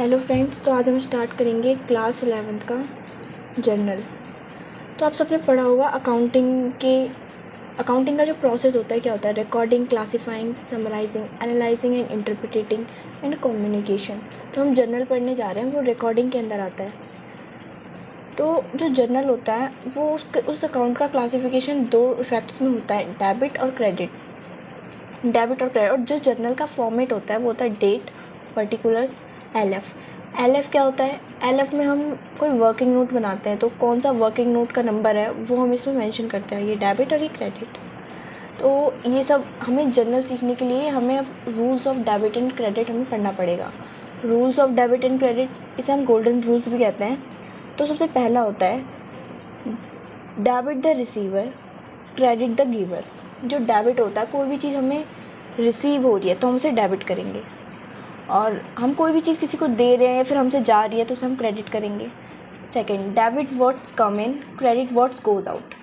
Hello friends, तो आज हम स्टार्ट करेंगे क्लास 11th का जर्नल। तो आप सबने पढ़ा होगा अकाउंटिंग का जो प्रोसेस होता है क्या होता है। Recording, classifying, summarising, analysing and interpreting and communication. तो हम जर्नल पढ़ने जा रहे हैं, वो रिकॉर्डिंग के अंदर आता है। तो जो जर्नल होता है वो उस अकाउंट का क्लासिफिकेशन दो इफेक्ट्स में होता है, डेबिट और क्रेडिट। और जो जर्नल का फॉर्मेट होता है वो होता है डेट, पर्टिकुलर्स, एल एफ क्या होता है। एल एफ में हम कोई वर्किंग नोट बनाते हैं, तो कौन सा वर्किंग नोट का नंबर है वो हम इसमें मेंशन करते हैं, ये डेबिट और ये क्रेडिट। तो ये सब हमें जर्नल सीखने के लिए हमें अब rules of debit and credit हमें पढ़ना पड़ेगा। Rules of debit and credit, इसे हम गोल्डन रूल्स भी कहते हैं। तो सबसे पहला होता है debit the receiver, credit the giver. जो डेबिट होता है, कोई भी चीज़ हमें रिसीव हो रही है तो हम उसे डेबिट करेंगे, और हम कोई भी चीज़ किसी को दे रहे हैं या फिर हमसे जा रही है तो उसे हम क्रेडिट करेंगे। सेकंड, डेबिट व्हाट्स कम इन, क्रेडिट व्हाट्स गोज आउट।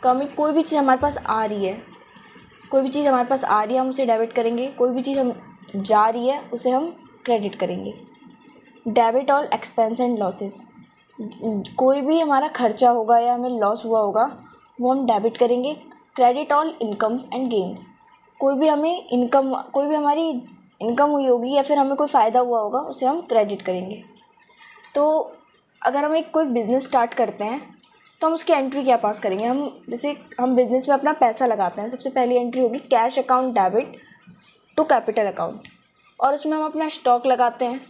कम इन, कोई भी चीज़ हमारे पास आ रही है, हम उसे डेबिट करेंगे। कोई भी चीज़ हम जा रही है उसे हम क्रेडिट करेंगे। Debit all expense and losses, कोई भी हमारा खर्चा होगा या हमें लॉस हुआ होगा वो हम डेबिट करेंगे। Credit all incomes and gains, कोई भी हमारी इनकम हुई होगी या फिर हमें कोई फ़ायदा हुआ होगा उसे हम क्रेडिट करेंगे। तो अगर हम कोई बिज़नेस स्टार्ट करते हैं तो हम उसकी एंट्री क्या पास करेंगे। जैसे हम बिज़नेस में अपना पैसा लगाते हैं, सबसे पहली एंट्री होगी cash account debit to capital account, और उसमें हम अपना स्टॉक लगाते हैं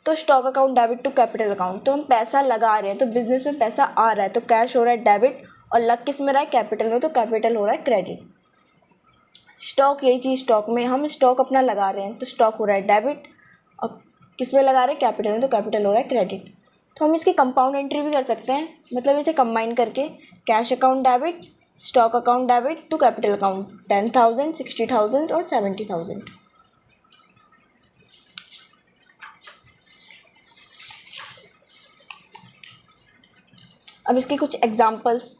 तो stock account debit to capital account. तो हम पैसा लगा रहे हैं तो बिज़नेस में पैसा आ रहा है तो कैश हो रहा है डेबिट, और लग किस में रहा है, कैपिटल में, तो कैपिटल हो रहा है क्रेडिट। स्टॉक, यही चीज़ स्टॉक में, हम स्टॉक अपना लगा रहे हैं तो स्टॉक हो रहा है डेबिट, और किस में लगा रहे हैं, कैपिटल में, तो कैपिटल हो रहा है क्रेडिट। तो हम इसकी कंपाउंड एंट्री भी कर सकते हैं, मतलब इसे कंबाइन करके cash account debit, stock account debit to capital account, 10,000, 60,000 और 70,000। अब इसके कुछ एग्जांपल्स।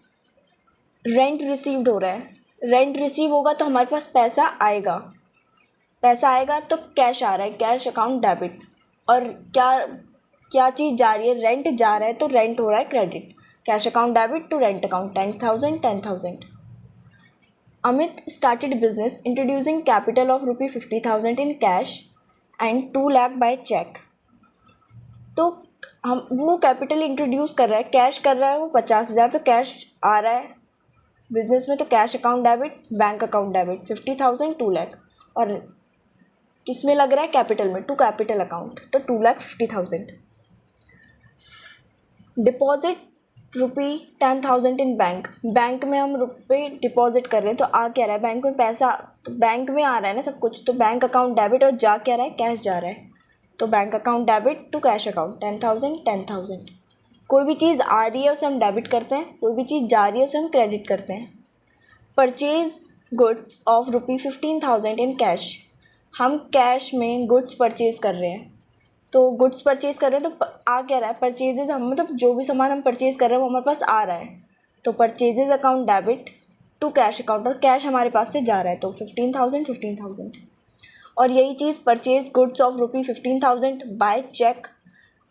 रेंट रिसीव्ड हो रहा है, रेंट रिसीव होगा तो हमारे पास पैसा आएगा तो कैश आ रहा है, कैश अकाउंट डेबिट। और क्या चीज़ जा रही है, रेंट जा रहा है तो रेंट हो रहा है credit, cash account debit to rent account, 10,000, 10,000। Amit started business introducing capital of ₹50,000 in cash and 2 lakh by cheque. तो हम वो कैपिटल इंट्रोड्यूस कर रहा है, कैश कर रहा है वो 50,000, तो कैश आ रहा है बिजनेस में, तो cash account debit, bank account debit, 50,000, 2 lakh, और किस में लग रहा है, कैपिटल में, टू कैपिटल अकाउंट, तो 2,50,000। डिपॉजिट ₹10,000 इन बैंक, बैंक में हम रुपये डिपॉजिट कर रहे हैं तो आ क्या रहा है, बैंक में पैसा, तो बैंक में आ रहा है ना सब कुछ, तो बैंक अकाउंट डेबिट, और जा क्या रहा है, कैश जा रहा है, तो bank account debit to cash account, 10,000, 10,000। कोई भी चीज़ आ रही है उसे हम डेबिट करते हैं, कोई भी चीज़ जा रही है उसे हम क्रेडिट करते हैं। Purchase goods of ₹15,000 in cash, हम कैश में गुड्स परचेज़ कर रहे हैं, तो गुड्स परचेज़ कर रहे हैं तो आ क्या रहा है, परचेजेज, हम मतलब जो भी सामान हम परचेज़ कर रहे हैं वो हमारे पास आ रहा है, तो purchases account debit to cash account, और कैश हमारे पास से जा रहा है तो 15,000, 15,000। और यही चीज़ purchase goods of ₹15,000 by cheque,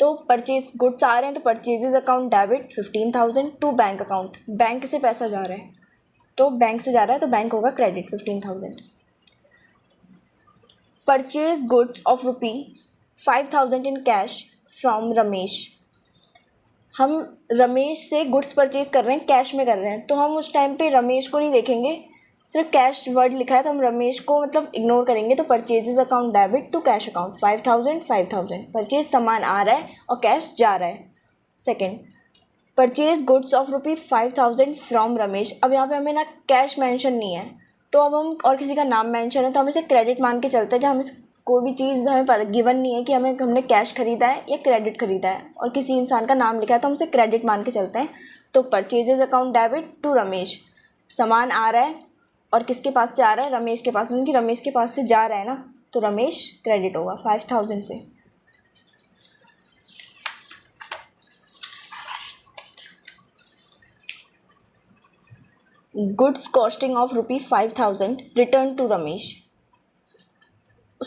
तो परचेज गुड्स आ रहे हैं तो purchases account debit 15,000 to bank account, bank से पैसा जा रहा है तो बैंक से जा रहा है तो बैंक होगा credit, 15,000। Purchase goods of ₹5,000 in cash from Ramesh, हम रमेश से गुड्स परचेज कर रहे हैं, कैश में कर रहे हैं, तो हम उस टाइम पे रमेश को नहीं देखेंगे, सिर्फ कैश वर्ड लिखा है तो हम रमेश को मतलब इग्नोर करेंगे, तो purchases account debit to cash account, 5,000, 5,000, purchase सामान आ रहा है और कैश जा रहा है। Second, purchase goods of ₹5,000 from Ramesh, अब यहाँ पे हमें ना कैश मेंशन नहीं है, तो अब हम और किसी का नाम मेंशन है तो हम इसे क्रेडिट मान के चलते हैं, जब हम कोई भी चीज़ हमें गिवन नहीं है कि हमने कैश खरीदा है या क्रेडिट खरीदा है, और किसी इंसान का नाम लिखा है तो हम उसे क्रेडिट मान के चलते हैं। तो purchases account debit to Ramesh, सामान आ रहा है और किसके पास से आ रहा है, रमेश के पास, उनकी रमेश के पास से जा रहा है ना, तो रमेश क्रेडिट होगा 5,000 से। Goods costing of ₹5,000 return to Ramesh,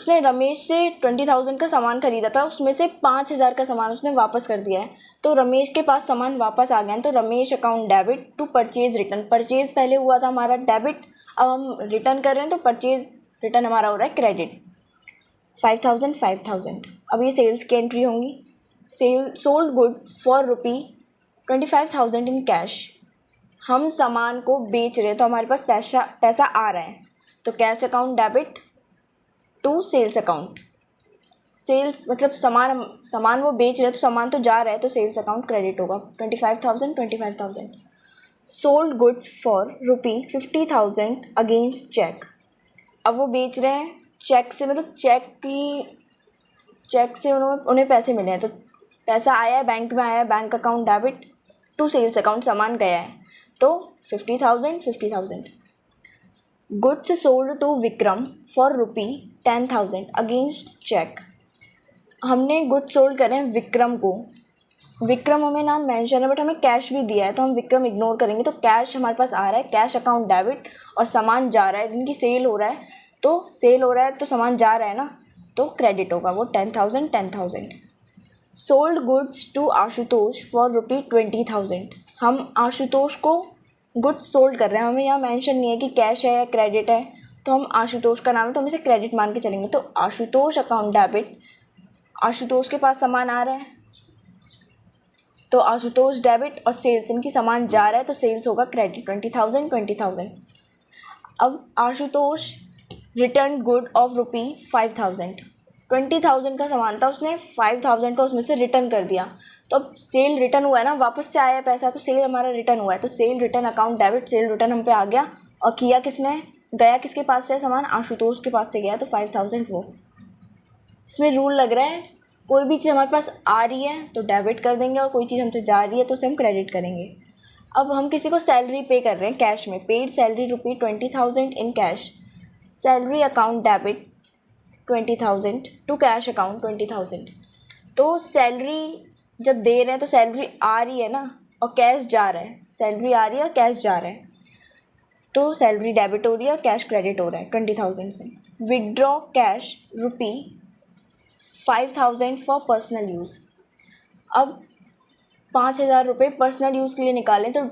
उसने रमेश से 20,000 का सामान खरीदा था, उसमें से 5,000 का सामान उसने वापस कर दिया है, तो रमेश के पास सामान वापस आ गया है, तो Ramesh account debit to purchase return. Purchase पहले हुआ था हमारा डेबिट, अब हम रिटर्न कर रहे हैं तो परचेज रिटर्न हमारा हो रहा है क्रेडिट। 5,000 5,000। अब ये सेल्स की एंट्री होंगी। Sale sold good for ₹25,000 in cash. हम सामान को बेच रहे हैं तो हमारे पास पैसा आ रहा है, तो cash account debit to sales account. Sales मतलब सामान वो बेच रहे हैं तो सामान तो जा रहा है, तो सेल्स अकाउंट क्रेडिट होगा। 25,000। Sold goods for ₹50,000 against cheque. अब वो बेच रहे हैं चेक से, मतलब चेक से उन्हें पैसे मिले हैं, तो पैसा आया है, बैंक में आया है, bank account debit to sales account, सामान गया है, तो 50,000। Goods sold to Vikram for ₹10,000 against cheque. हमने गुड्स सोल्ड करे हैं विक्रम को। विक्रम हमें नाम मेंशन है बट हमें कैश भी दिया है, तो हम विक्रम इग्नोर करेंगे, तो कैश हमारे पास आ रहा है, कैश अकाउंट डेबिट, और सामान जा रहा है, जिनकी सेल हो रहा है, तो सामान जा रहा है ना, तो क्रेडिट होगा वो 10,000। Sold goods to Ashutosh for ₹20,000। हम आशुतोष को गुड्स सोल्ड कर रहे हैं, हमें यहाँ मेंशन नहीं है कि कैश है या क्रेडिट है, तो हम आशुतोष का नाम है तो हम इसे क्रेडिट मान के चलेंगे, तो आशुतोष अकाउंट डेबिट, आशुतोष के पास सामान आ रहा है तो आशुतोष डेबिट, और सेल्स इनकी सामान जा रहा है तो सेल्स होगा क्रेडिट। 20,000। अब आशुतोष रिटर्न गुड ऑफ ₹5,000। 20,000 का सामान था, उसने 5,000 का उसमें से रिटर्न कर दिया, तो अब सेल रिटर्न हुआ है ना, वापस से आया पैसा, तो सेल हमारा रिटर्न हुआ है, तो cell return account debit, cell return हम पे आ गया। और किया किसने, गया किसके पास से सामान, आशुतोष के पास से गया, तो 5,000 वो। इसमें रूल लग रहा है, कोई भी चीज़ हमारे पास आ रही है तो डेबिट कर देंगे, और कोई चीज़ हमसे जा रही है तो उसे हम क्रेडिट करेंगे। अब हम किसी को सैलरी पे कर रहे हैं कैश में, paid salary ₹20,000 in cash, salary account debit 20,000 to cash account 20,000। तो सैलरी जब दे रहे हैं तो सैलरी आ रही है ना, और कैश जा रहा है, सैलरी आ रही है और कैश जा रहा है, तो सैलरी डेबिट हो रही है और कैश क्रेडिट हो रहा है 20,000 से। Withdraw cash ₹5,000 for personal use. अब 5,000 पर्सनल यूज़ के लिए निकालें, तो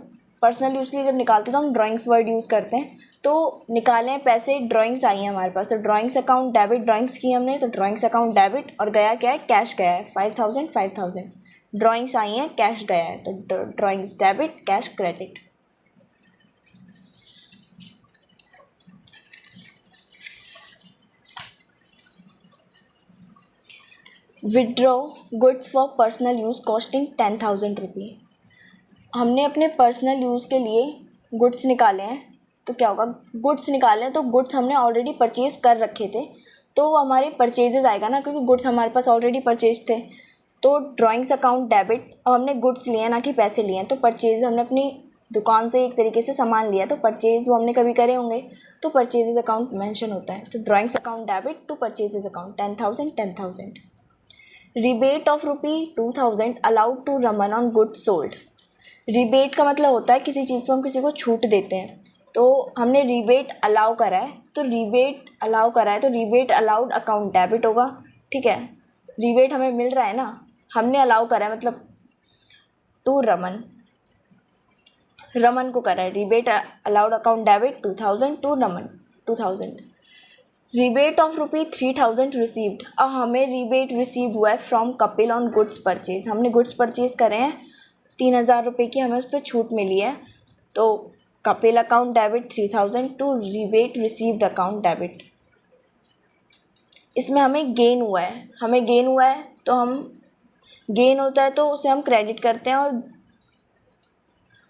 पर्सनल यूज़ के लिए जब निकालते हैं तो हम ड्राइंग्स वर्ड यूज़ करते हैं, तो निकालें पैसे, ड्राइंग्स आई हैं हमारे पास, तो ड्राइंग्स अकाउंट डेबिट, ड्राइंग्स की हमने, तो ड्राइंग्स अकाउंट डेबिट, और गया क्या है, कैश गया है 5,000। ड्राइंग्स आई हैं, कैश गया है, तो drawings debit, cash credit. Withdraw goods for personal use costing ₹10,000। हमने अपने पर्सनल यूज़ के लिए गुड्स निकाले हैं, तो क्या होगा, गुड्स निकाले हैं तो गुड्स हमने ऑलरेडी परचेज़ कर रखे थे, तो वो हमारे परचेजेज आएगा ना, क्योंकि गुड्स हमारे पास ऑलरेडी परचेज थे। तो ड्राइंग्स अकाउंट डेबिट, और हमने गुड्स लिए हैं ना कि पैसे लिए हैं, तो परचेज हमने अपनी दुकान से एक तरीके से सामान लिया, तो परचेज वो हमने कभी करे होंगे, तो परचेजेज अकाउंट मेंशन होता है, तो drawings account debit to purchases account 10,000। Rebate of ₹2,000 allowed to Raman on goods sold. Rebate का मतलब होता है किसी चीज़ पर हम किसी को छूट देते हैं, तो हमने रिबेट अलाउ करा है, तो रिबेट अलाउड अकाउंट डेबिट होगा, ठीक है। रिबेट हमें मिल रहा है ना, हमने अलाउ करा है, मतलब टू रमन को करा है, rebate allowed account debit 2,000 to Raman 2,000। Rebate of ₹3,000 received. अब हमें रिबेट रिसीव हुआ है from Kapil on goods purchase. हमने गुड्स परचेज करे हैं 3,000 रुपये की, हमें उस पर छूट मिली है, तो Kapil account debit 3,000 to rebate received account debit. इसमें हमें गेन हुआ है, तो हम गेन होता है तो उसे हम क्रेडिट करते हैं,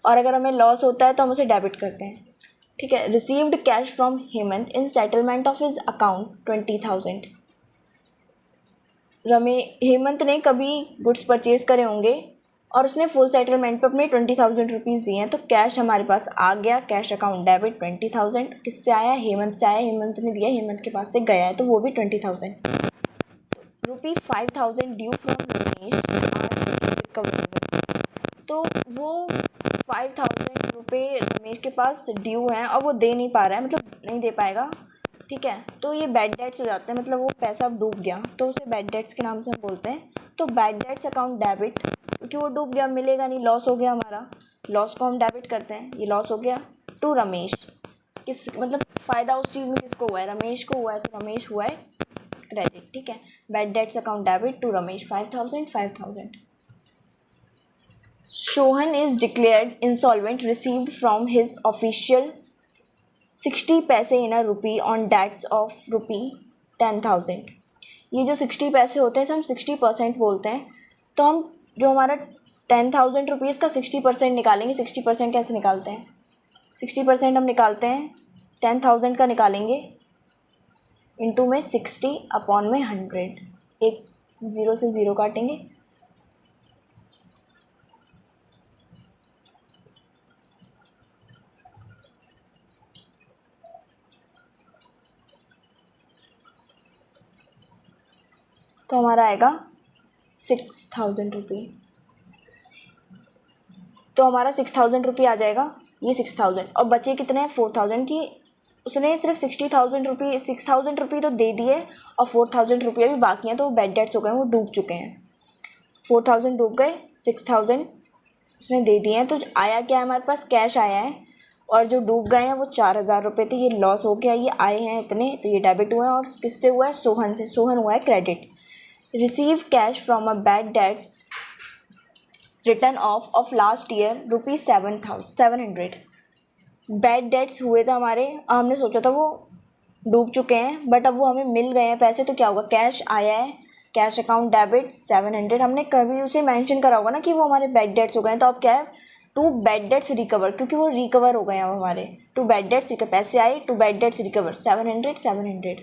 और अगर हमें लॉस होता है तो हम उसे डेबिट करते हैं, ठीक है। Received cash from Hemant in settlement of his account 20,000। Hemant ने कभी गुड्स परचेज करे होंगे और उसने फुल सेटलमेंट पे अपने 20,000 रुपीज़ दिए हैं, तो कैश हमारे पास आ गया, कैश अकाउंट डेबिट 20,000। किससे आया, हेमंत से आया, हेमंत ने दिया, हेमंत के पास से गया है, तो वो भी 20,000। ₹5,000 ड्यू फ्रॉम रमेश रिकवरेबल। तो वो 5,000 रुपये रमेश के पास ड्यू हैं और वो दे नहीं पा रहा है, मतलब नहीं दे पाएगा, ठीक है। तो ये बैड डेट्स हो जाते हैं, मतलब वो पैसा अब डूब गया तो उसे बैड डेट्स के नाम से हम बोलते हैं। तो बैड डेट्स अकाउंट डेबिट, क्योंकि वो डूब गया, मिलेगा नहीं, लॉस हो गया हमारा, लॉस को हम डेबिट करते हैं, ये लॉस हो गया। टू रमेश, किस मतलब फ़ायदा उस चीज़ में किसको हुआ है, रमेश को हुआ है, तो रमेश हुआ है क्रेडिट। ठीक है, bad debts account debit to Ramesh 5,000। Sohan is declared insolvent, received from his official 60 पैसे in a rupee on debts of rupee 10,000। ये जो 60 पैसे होते हैं इसे हम 60% बोलते हैं। तो हम जो हमारा 10,000 रुपीज़ का 60% निकालेंगे। 60% कैसे निकालते हैं, 60% हम निकालते हैं 10,000 का निकालेंगे, इंटू में 60 अपॉन में 100, एक ज़ीरो से ज़ीरो काटेंगे, तो हमारा आएगा 6,000 रुपये। तो हमारा 6,000 रुपये आ जाएगा, ये 6,000 और बचे कितने हैं 4,000 की। उसने सिर्फ 6,000 रुपये तो दे दिए और 4,000 रुपये भी बाकी हैं, तो वो बैड डेट्स हो गए, वो डूब चुके हैं। 4,000 डूब गए, 6,000 उसने दे दिए हैं, तो आया क्या है हमारे पास, कैश आया है। और जो डूब गए हैं वो 4,000 रुपये थे, ये लॉस हो गया, ये आए हैं इतने, तो ये डेबिट हुए हैं। और किससे हुआ है, सोहन से, सोहन हुआ है credit. Receive cash from a bad debts return of last year rupees 700। Bad debts हुए थे हमारे, हमने सोचा था वो डूब चुके हैं, बट अब वो हमें मिल गए हैं पैसे, तो क्या होगा, कैश आया है, कैश अकाउंट डेबिट 700। हमने कभी उसे मेंशन करा होगा ना कि वो हमारे बैड डेट्स हो गए हैं, तो अब क्या है, टू बैड डेट्स रिकवर, क्योंकि वो रिकवर हो गए हैं अब हमारे। टू बैड डेट्स पैसे आए, to bad debts recover 700।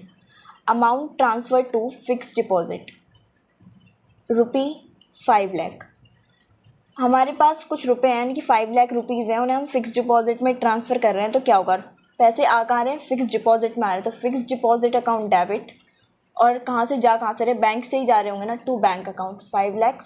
Amount transfer to fix deposit rupee 5 lakh. हमारे पास कुछ रुपए हैं, यानी कि 5 लाख रुपीज़ हैं, उन्हें हम फिक्स डिपॉजिट में ट्रांसफ़र कर रहे हैं। तो क्या होगा, पैसे आ कहाँ रहे हैं, फिक्स डिपॉजिट में आ रहे हैं, तो फिक्स डिपॉजिट अकाउंट डेबिट। और कहाँ से रहे, बैंक से ही जा रहे होंगे ना, टू बैंक अकाउंट 5 लाख।